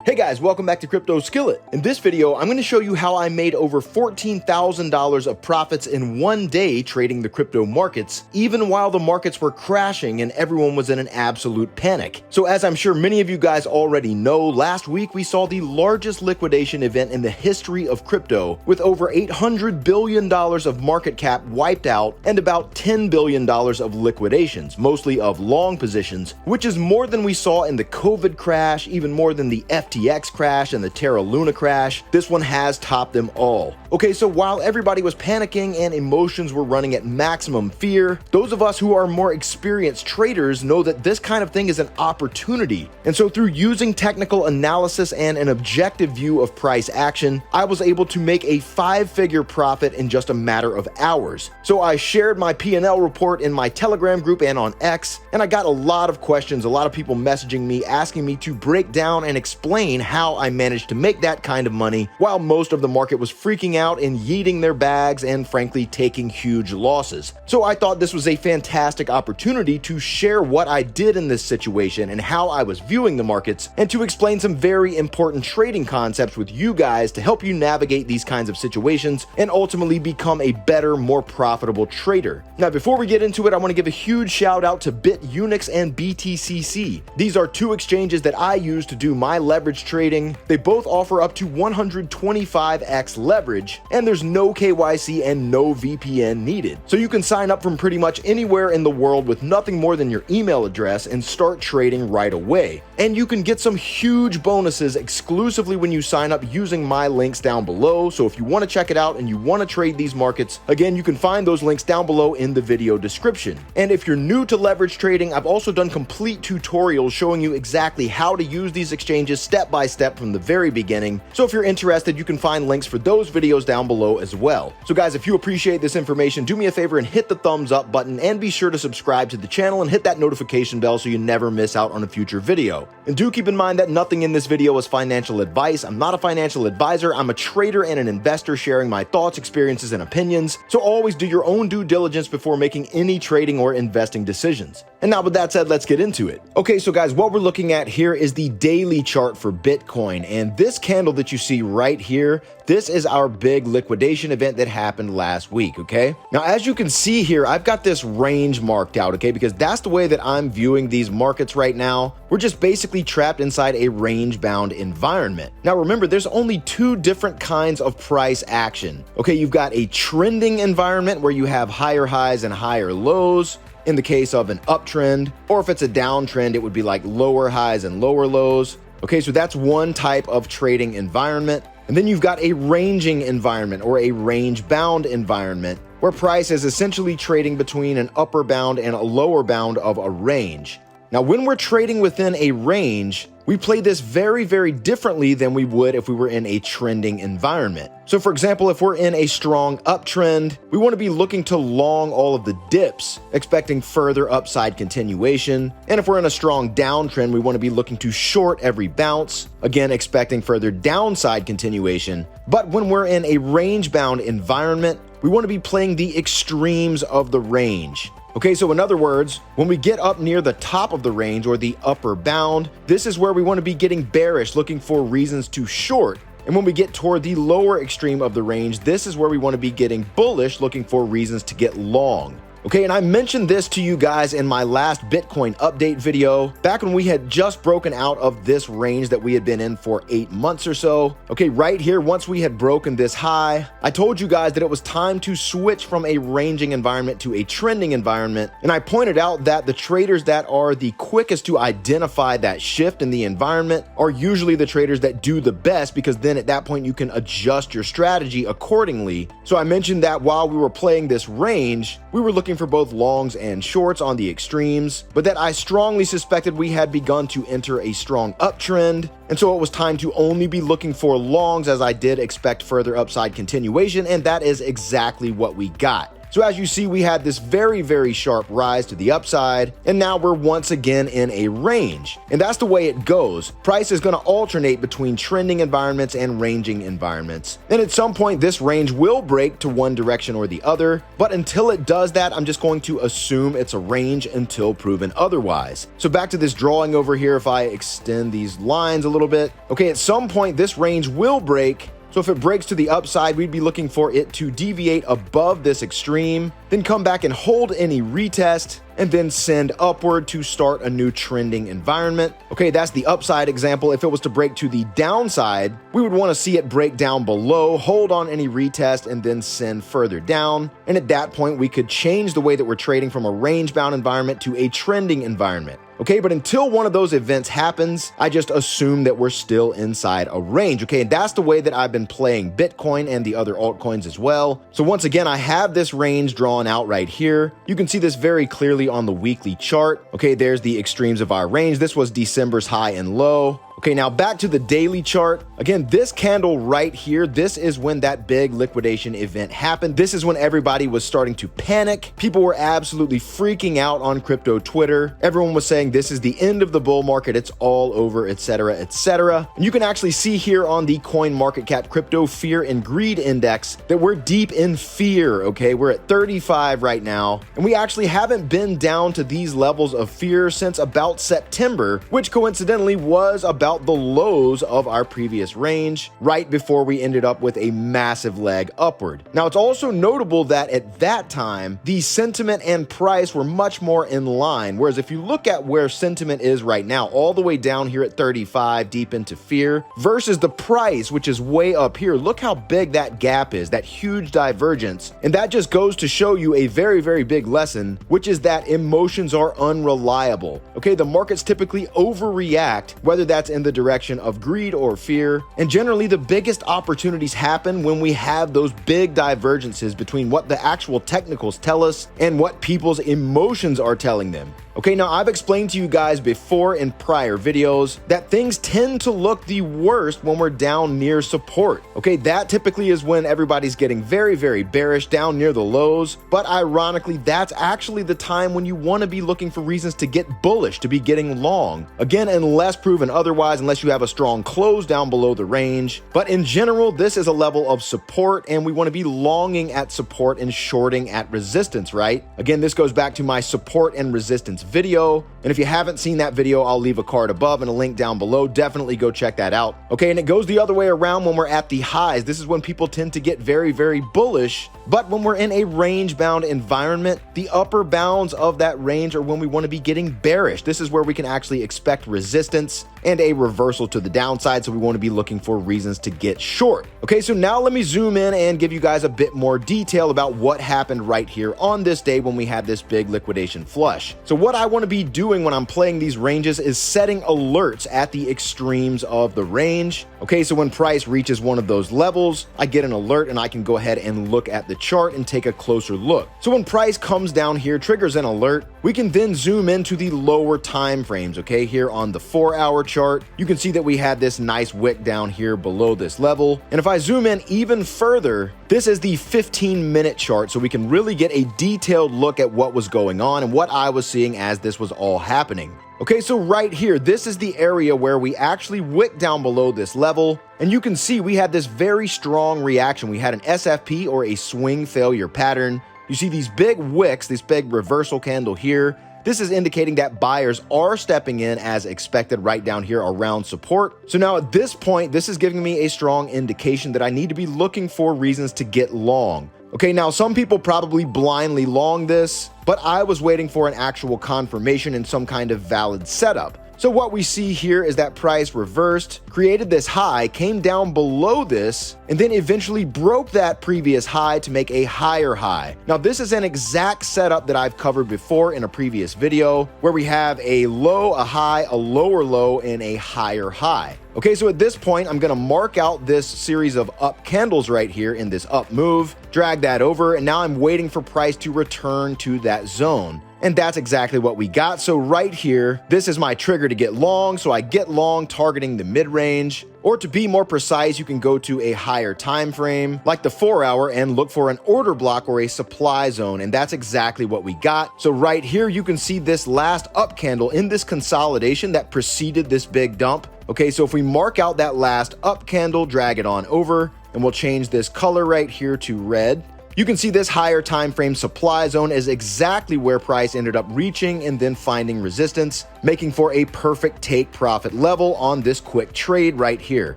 Hey guys, welcome back to Crypto Skillet. In this video, I'm going to show you how I made over $14,000 of profits in one day trading the crypto markets, even while the markets were crashing and everyone was in an absolute panic. So as I'm sure many of you guys already know, last week we saw the largest liquidation event in the history of crypto, with over $800 billion of market cap wiped out and about $10 billion of liquidations, mostly of long positions, which is more than we saw in the COVID crash, even more than the FTX crash and the Terra Luna crash. This one has topped them all. Okay, so while everybody was panicking and emotions were running at maximum fear, those of us who are more experienced traders know that this kind of thing is an opportunity. And so through using technical analysis and an objective view of price action, I was able to make a 5-figure profit in just a matter of hours. So I shared my P&L report in my Telegram group and on X, and I got a lot of questions, a lot of people messaging me, asking me to break down and explain how I managed to make that kind of money while most of the market was freaking out and yeeting their bags and frankly taking huge losses. So I thought this was a fantastic opportunity to share what I did in this situation and how I was viewing the markets, and to explain some very important trading concepts with you guys to help you navigate these kinds of situations and ultimately become a better, more profitable trader. Now, before we get into it, I want to give a huge shout out to BitUnix and BTCC. These are two exchanges that I use to do my leverage trading. They both offer up to 125x leverage, and there's no KYC and no VPN needed. So you can sign up from pretty much anywhere in the world with nothing more than your email address and start trading right away. And you can get some huge bonuses exclusively when you sign up using my links down below. So if you want to check it out and you want to trade these markets, again, you can find those links down below in the video description. And if you're new to leverage trading, I've also done complete tutorials showing you exactly how to use these exchanges step by step from the very beginning. So if you're interested, you can find links for those videos down below as well. So guys, if you appreciate this information, do me a favor and hit the thumbs up button, and be sure to subscribe to the channel and hit that notification bell so you never miss out on a future video. And do keep in mind that nothing in this video is financial advice. I'm not a financial advisor. I'm a trader and an investor sharing my thoughts, experiences, and opinions. So always do your own due diligence before making any trading or investing decisions. And now with that said, let's get into it. Okay, so guys, what we're looking at here is the daily chart for Bitcoin. And this candle that you see right here, this is our big liquidation event that happened last week, okay? Now, as you can see here, I've got this range marked out, okay? Because that's the way that I'm viewing these markets right now. We're just basically trapped inside a range-bound environment. Now, remember, there's only two different kinds of price action. Okay, you've got a trending environment where you have higher highs and higher lows, in the case of an uptrend, or if it's a downtrend, it would be like lower highs and lower lows. Okay, so that's one type of trading environment. And then you've got a ranging environment or a range-bound environment where price is essentially trading between an upper bound and a lower bound of a range. Now, when we're trading within a range, we play this very, very differently than we would if we were in a trending environment. So for example, if we're in a strong uptrend, we want to be looking to long all of the dips, expecting further upside continuation. And if we're in a strong downtrend, we want to be looking to short every bounce, again, expecting further downside continuation. But when we're in a range-bound environment, we want to be playing the extremes of the range. Okay, so in other words, when we get up near the top of the range or the upper bound, this is where we want to be getting bearish, looking for reasons to short. And when we get toward the lower extreme of the range, this is where we want to be getting bullish, looking for reasons to get long. Okay, and I mentioned this to you guys in my last Bitcoin update video, back when we had just broken out of this range that we had been in for 8 months or so. Okay, right here, once we had broken this high, I told you guys that it was time to switch from a ranging environment to a trending environment. And I pointed out that the traders that are the quickest to identify that shift in the environment are usually the traders that do the best, because then at that point you can adjust your strategy accordingly. So I mentioned that while we were playing this range, we were looking for both longs and shorts on the extremes, but that I strongly suspected we had begun to enter a strong uptrend, and so it was time to only be looking for longs, as I did expect further upside continuation, and that is exactly what we got. So as you see, we had this very sharp rise to the upside, and now we're once again in a range. And that's the way it goes. Price is going to alternate between trending environments and ranging environments. And at some point, this range will break to one direction or the other, but until it does that, I'm just going to assume it's a range until proven otherwise. So back to this drawing over here, if I extend these lines a little bit, okay, at some point this range will break. So if it breaks to the upside, we'd be looking for it to deviate above this extreme, then come back and hold any retest, and then send upward to start a new trending environment. Okay, that's the upside example. If it was to break to the downside, we would want to see it break down below, hold on any retest, and then send further down. And at that point, we could change the way that we're trading from a range-bound environment to a trending environment. Okay, but until one of those events happens, I just assume that we're still inside a range. Okay, and that's the way that I've been playing Bitcoin and the other altcoins as well. So once again, I have this range drawn out right here. You can see this very clearly on the weekly chart. Okay, there's the extremes of our range. This was December's high and low. Okay, now back to the daily chart. Again, this candle right here, this is when that big liquidation event happened. This is when everybody was starting to panic. People were absolutely freaking out on crypto Twitter. Everyone was saying this is the end of the bull market, it's all over, etc., etc. And you can actually see here on the CoinMarketCap Crypto Fear and Greed Index that we're deep in fear, okay? We're at 35 right now, and we actually haven't been down to these levels of fear since about September, which coincidentally was about the lows of our previous range, right before we ended up with a massive leg upward. Now, it's also notable that at that time, the sentiment and price were much more in line, whereas if you look at where sentiment is right now, all the way down here at 35, deep into fear, versus the price, which is way up here, look how big that gap is, that huge divergence. And that just goes to show you a very big lesson, which is that emotions are unreliable. Okay, the markets typically overreact, whether that's in the direction of greed or fear. And generally, the biggest opportunities happen when we have those big divergences between what the actual technicals tell us and what people's emotions are telling them. Okay, now I've explained to you guys before in prior videos that things tend to look the worst when we're down near support. Okay, that typically is when everybody's getting very bearish down near the lows, but ironically, that's actually the time when you want to be looking for reasons to get bullish, to be getting long. Again, unless proven otherwise, unless you have a strong close down below the range. But in general, this is a level of support, and we want to be longing at support and shorting at resistance, right? Again, this goes back to my support and resistance video, and if you haven't seen that video, I'll leave a card above and a link down below. Definitely go check that out. Okay, and it goes the other way around when we're at the highs. This is when people tend to get very bullish, but when we're in a range-bound environment, the upper bounds of that range are when we want to be getting bearish. This is where we can actually expect resistance and a reversal to the downside, so we want to be looking for reasons to get short. Okay, so now let me zoom in and give you guys a bit more detail about what happened right here on this day when we had this big liquidation flush. So what I want to be doing when I'm playing these ranges is setting alerts at the extremes of the range. Okay, so when price reaches one of those levels, I get an alert and I can go ahead and look at the chart and take a closer look. So when price comes down here, triggers an alert, we can then zoom into the lower time frames. Okay, here on the 4-hour chart, you can see that we had this nice wick down here below this level. And if I zoom in even further, this is the 15-minute chart, so we can really get a detailed look at what was going on and what I was seeing as this was all happening. Okay, so right here, this is the area where we actually wicked down below this level, and you can see we had this very strong reaction. We had an SFP, or a swing failure pattern. You see these big wicks, this big reversal candle here. This is indicating that buyers are stepping in as expected right down here around support. So now at this point, this is giving me a strong indication that I need to be looking for reasons to get long. Okay, now some people probably blindly long this, but I was waiting for an actual confirmation and some kind of valid setup. So what we see here is that price reversed, created this high, came down below this, and then eventually broke that previous high to make a higher high. Now, this is an exact setup that I've covered before in a previous video, where we have a low, a high, a lower low, and a higher high. Okay, so at this point, I'm gonna mark out this series of up candles right here in this up move, drag that over, and now I'm waiting for price to return to that zone. And that's exactly what we got. So right here, this is my trigger to get long. So I get long targeting the mid-range. Or to be more precise, you can go to a higher time frame, like the 4-hour, and look for an order block or a supply zone. And that's exactly what we got. So right here, you can see this last up candle in this consolidation that preceded this big dump. Okay, so if we mark out that last up candle, drag it on over, and we'll change this color right here to red. You can see this higher time frame supply zone is exactly where price ended up reaching and then finding resistance, making for a perfect take profit level on this quick trade right here.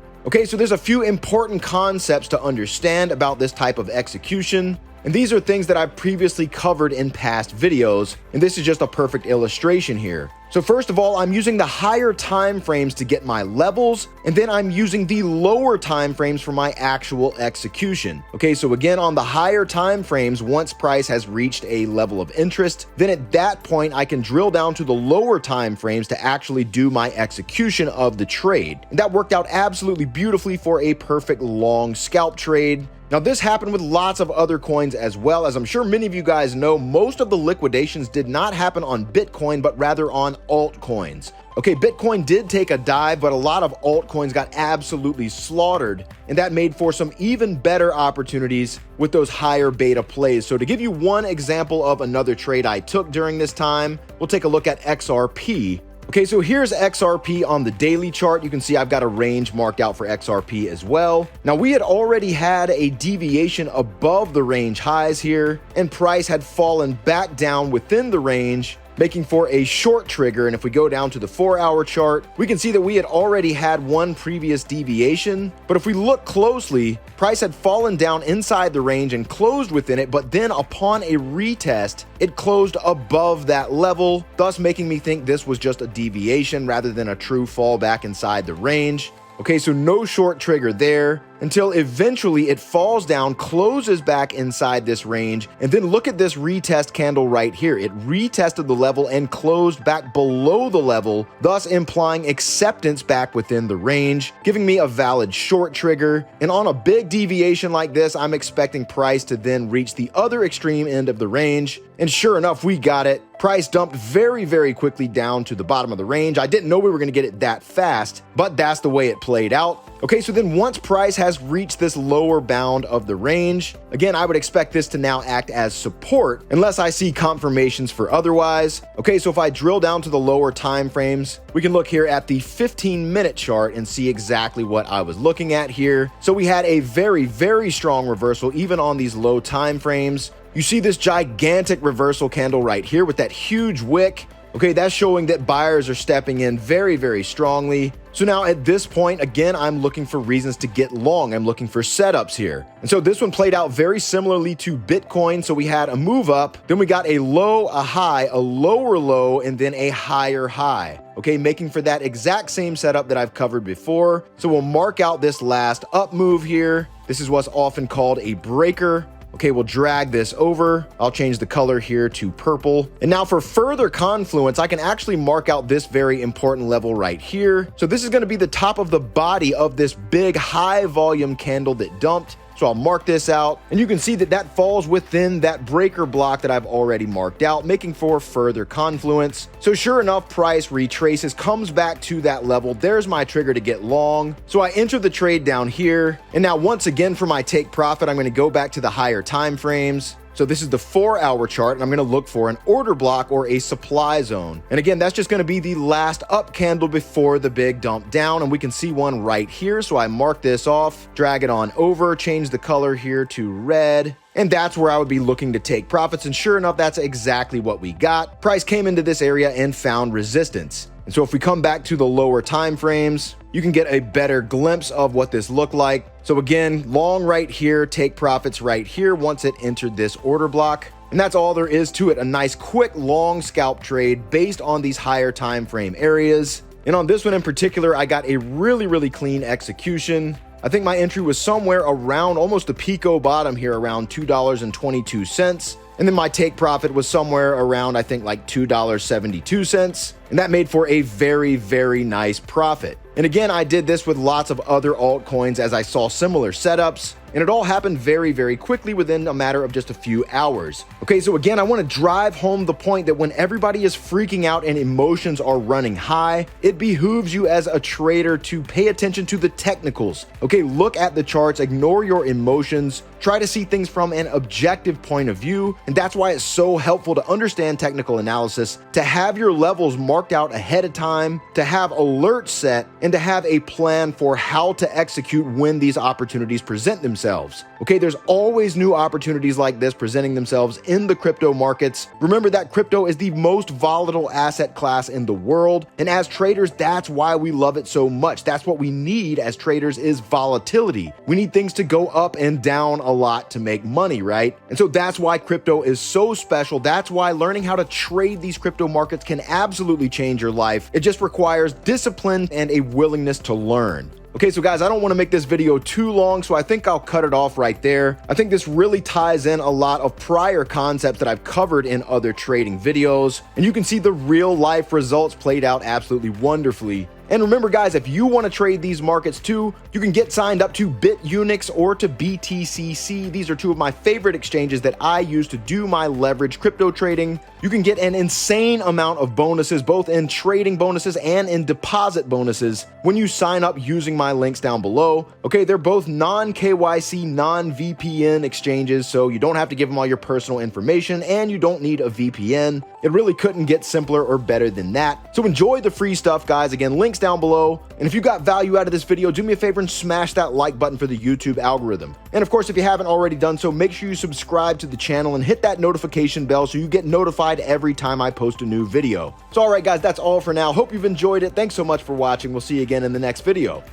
Okay, so there's a few important concepts to understand about this type of execution. And these are things that I've previously covered in past videos, and this is just a perfect illustration here. So first of all, I'm using the higher time frames to get my levels, and then I'm using the lower time frames for my actual execution. Okay, so again, on the higher time frames, once price has reached a level of interest, then at that point, I can drill down to the lower time frames to actually do my execution of the trade. And that worked out absolutely beautifully for a perfect long scalp trade. Now, this happened with lots of other coins as well. As I'm sure many of you guys know, most of the liquidations did not happen on Bitcoin, but rather on altcoins. Okay, Bitcoin did take a dive, but a lot of altcoins got absolutely slaughtered, and that made for some even better opportunities with those higher beta plays. So to give you one example of another trade I took during this time, we'll take a look at XRP. Okay, so here's XRP on the daily chart. You can see I've got a range marked out for XRP as well. Now, we had already had a deviation above the range highs here, and price had fallen back down within the range, making for a short trigger. And if we go down to the 4-hour chart, we can see that we had already had one previous deviation. But if we look closely, price had fallen down inside the range and closed within it, but then upon a retest, it closed above that level, thus making me think this was just a deviation rather than a true fall back inside the range. Okay, so no short trigger there until eventually it falls down, closes back inside this range, and then look at this retest candle right here. It retested the level and closed back below the level, thus implying acceptance back within the range, giving me a valid short trigger. And on a big deviation like this, I'm expecting price to then reach the other extreme end of the range. And sure enough, we got it. Price dumped very, very quickly down to the bottom of the range. I didn't know we were going to get it that fast, but that's the way it played out. Okay, so then once price has reached this lower bound of the range, again, I would expect this to now act as support unless I see confirmations for otherwise. Okay, so if I drill down to the lower time frames, we can look here at the 15-minute chart and see exactly what I was looking at here. So we had a very, very strong reversal even on these low time frames. You see this gigantic reversal candle right here with that huge wick. Okay, that's showing that buyers are stepping in very, very strongly. So now at this point, again, I'm looking for reasons to get long. I'm looking for setups here. And so this one played out very similarly to Bitcoin. So we had a move up, then we got a low, a high, a lower low, and then a higher high. Okay, making for that exact same setup that I've covered before. So we'll mark out this last up move here. This is what's often called a breaker. Okay, we'll drag this over. I'll change the color here to purple. And now for further confluence, I can actually mark out this very important level right here. So this is going to be the top of the body of this big high volume candle that dumped. So I'll mark this out, and you can see that that falls within that breaker block that I've already marked out, making for further confluence. So sure enough, price retraces, comes back to that level. There's my trigger to get long. So I enter the trade down here. And now once again, for my take profit, I'm going to go back to the higher time frames. So this is the 4-hour chart, and I'm going to look for an order block or a supply zone. And again, that's just going to be the last up candle before the big dump down, and we can see one right here. So I mark this off, drag it on over, change the color here to red. And that's where I would be looking to take profits. And sure enough, that's exactly what we got. Price came into this area and found resistance. And so if we come back to the lower time frames, you can get a better glimpse of what this looked like. So again, long right here, take profits right here once it entered this order block. And that's all there is to it. A nice quick long scalp trade based on these higher time frame areas. And on this one in particular, I got a really, really clean execution. I think my entry was somewhere around almost the Pico bottom here, around $2.22. And then my take profit was somewhere around, I think, like $2.72. And that made for a very, very nice profit. And again, I did this with lots of other altcoins as I saw similar setups. And it all happened very, very quickly within a matter of just a few hours. Okay, so again, I want to drive home the point that when everybody is freaking out and emotions are running high, it behooves you as a trader to pay attention to the technicals. Okay, look at the charts, ignore your emotions, try to see things from an objective point of view. And that's why it's so helpful to understand technical analysis, to have your levels marked out ahead of time, to have alerts set, and to have a plan for how to execute when these opportunities present themselves. Okay, there's always new opportunities like this presenting themselves in the crypto markets. Remember that crypto is the most volatile asset class in the world. And as traders, that's why we love it so much. That's what we need as traders is volatility. We need things to go up and down a lot to make money, right? And so that's why crypto is so special. That's why learning how to trade these crypto markets can absolutely change your life. It just requires discipline and a willingness to learn. Okay, so guys, I don't want to make this video too long, so I think I'll cut it off right there. I think this really ties in a lot of prior concepts that I've covered in other trading videos, and you can see the real life results played out absolutely wonderfully. And remember guys, if you want to trade these markets too, you can get signed up to BitUnix or to BTCC. These are two of my favorite exchanges that I use to do my leverage crypto trading. You can get an insane amount of bonuses, both in trading bonuses and in deposit bonuses when you sign up using my links down below. Okay, they're both non-KYC, non-VPN exchanges, so you don't have to give them all your personal information and you don't need a VPN. It really couldn't get simpler or better than that. So enjoy the free stuff, guys. Again, links down below. And if you got value out of this video, do me a favor and smash that like button for the YouTube algorithm. And of course, if you haven't already done so, make sure you subscribe to the channel and hit that notification bell so you get notified every time I post a new video. So all right, guys, that's all for now. Hope you've enjoyed it. Thanks so much for watching. We'll see you again in the next video.